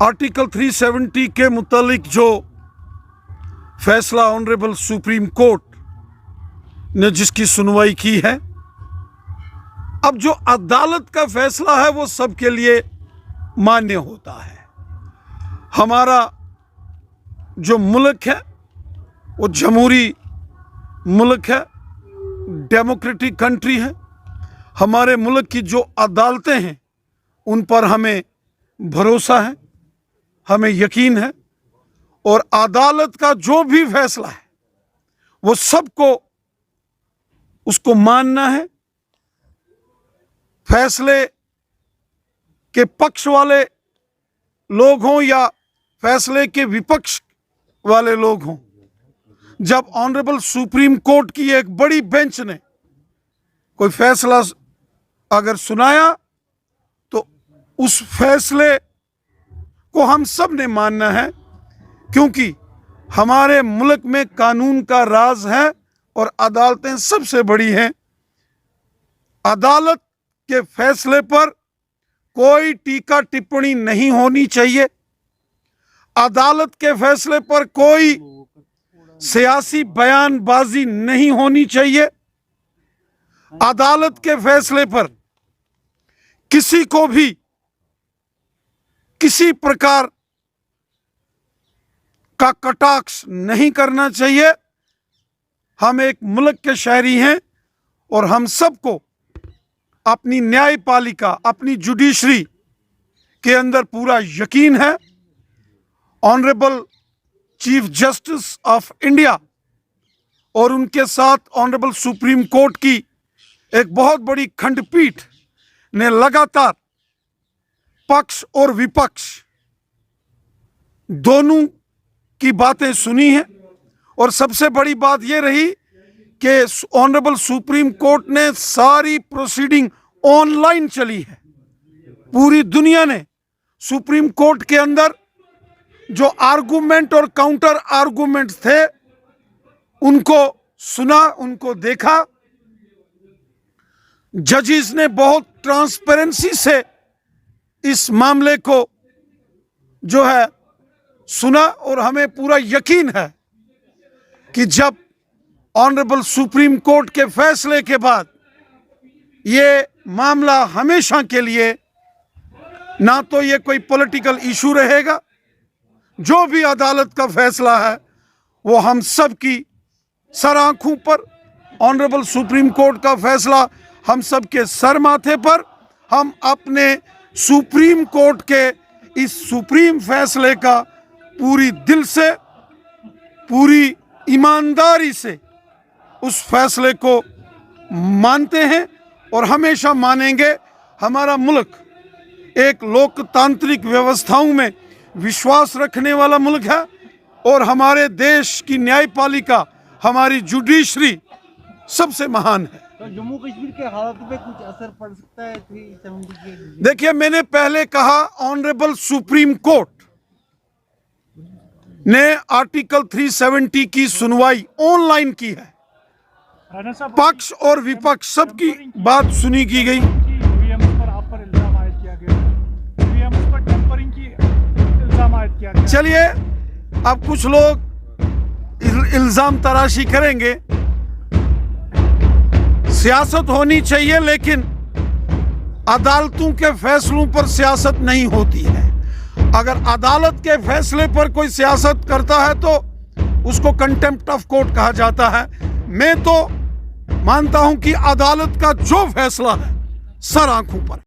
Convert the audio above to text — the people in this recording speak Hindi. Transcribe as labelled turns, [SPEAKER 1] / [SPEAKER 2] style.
[SPEAKER 1] आर्टिकल 370 के मुतालिक जो फैसला ऑनरेबल सुप्रीम कोर्ट ने जिसकी सुनवाई की है, अब जो अदालत का फैसला है वो सबके लिए मान्य होता है। हमारा जो मुल्क है वो जमहूरी मुल्क है, डेमोक्रेटिक कंट्री है। हमारे मुल्क की जो अदालतें हैं उन पर हमें भरोसा है, हमें यकीन है, और अदालत का जो भी फैसला है वो सबको उसको मानना है। फैसले के पक्ष वाले लोग हों या फैसले के विपक्ष वाले लोग हों, जब ऑनरेबल सुप्रीम कोर्ट की एक बड़ी बेंच ने कोई फैसला अगर सुनाया तो उस फैसले को हम सब ने मानना है, क्योंकि हमारे मुल्क में कानून का राज है और अदालतें सबसे बड़ी हैं। अदालत के फैसले पर कोई टीका टिप्पणी नहीं होनी चाहिए। अदालत के फैसले पर कोई सियासी बयानबाजी नहीं होनी चाहिए। अदालत के फैसले पर किसी को भी किसी प्रकार का कटाक्ष नहीं करना चाहिए। हम एक मुल्क के शहरी हैं और हम सबको अपनी न्यायपालिका, अपनी जुडिशरी के अंदर पूरा यकीन है। Honourable chief justice of India और उनके साथ ऑनरेबल सुप्रीम कोर्ट की एक बहुत बड़ी खंडपीठ ने लगातार पक्ष और विपक्ष दोनों की बातें सुनी हैं, और सबसे बड़ी बात यह रही कि ऑनरेबल सुप्रीम कोर्ट ने सारी प्रोसीडिंग ऑनलाइन चली है। पूरी दुनिया ने सुप्रीम कोर्ट के अंदर जो आर्गुमेंट और काउंटर आर्गुमेंट थे उनको सुना, उनको देखा। जजेस ने बहुत ट्रांसपेरेंसी से इस मामले को जो है सुना, और हमें पूरा यकीन है कि जब ऑनरेबल सुप्रीम कोर्ट के फैसले के बाद ये मामला हमेशा के लिए ना तो ये कोई पॉलिटिकल इशू रहेगा, जो भी अदालत का फैसला है वो हम सब की सर आंखों पर, ऑनरेबल सुप्रीम कोर्ट का फैसला हम सब के सर माथे पर। हम अपने सुप्रीम कोर्ट के इस सुप्रीम फैसले का पूरी दिल से, पूरी ईमानदारी से उस फैसले को मानते हैं और हमेशा मानेंगे। हमारा मुल्क एक लोकतांत्रिक व्यवस्थाओं में विश्वास रखने वाला मुल्क है, और हमारे देश की न्यायपालिका, हमारी जुडिशरी सबसे महान है।
[SPEAKER 2] तो जम्मू कश्मीर के हालात पे कुछ असर पड़ सकता है 370 के?
[SPEAKER 1] देखिए, मैंने पहले कहा ऑनरेबल सुप्रीम कोर्ट ने आर्टिकल 370 की सुनवाई ऑनलाइन की है। पक्ष और विपक्ष सबकी बात सुनी की गई। चलिए, अब कुछ लोग इल्जाम तराशी करेंगे। सियासत होनी चाहिए, लेकिन अदालतों के फैसलों पर सियासत नहीं होती है। अगर अदालत के फैसले पर कोई सियासत करता है तो उसको कंटेम्प्ट ऑफ कोर्ट कहा जाता है। मैं तो मानता हूं कि अदालत का जो फैसला है सर आंखों पर।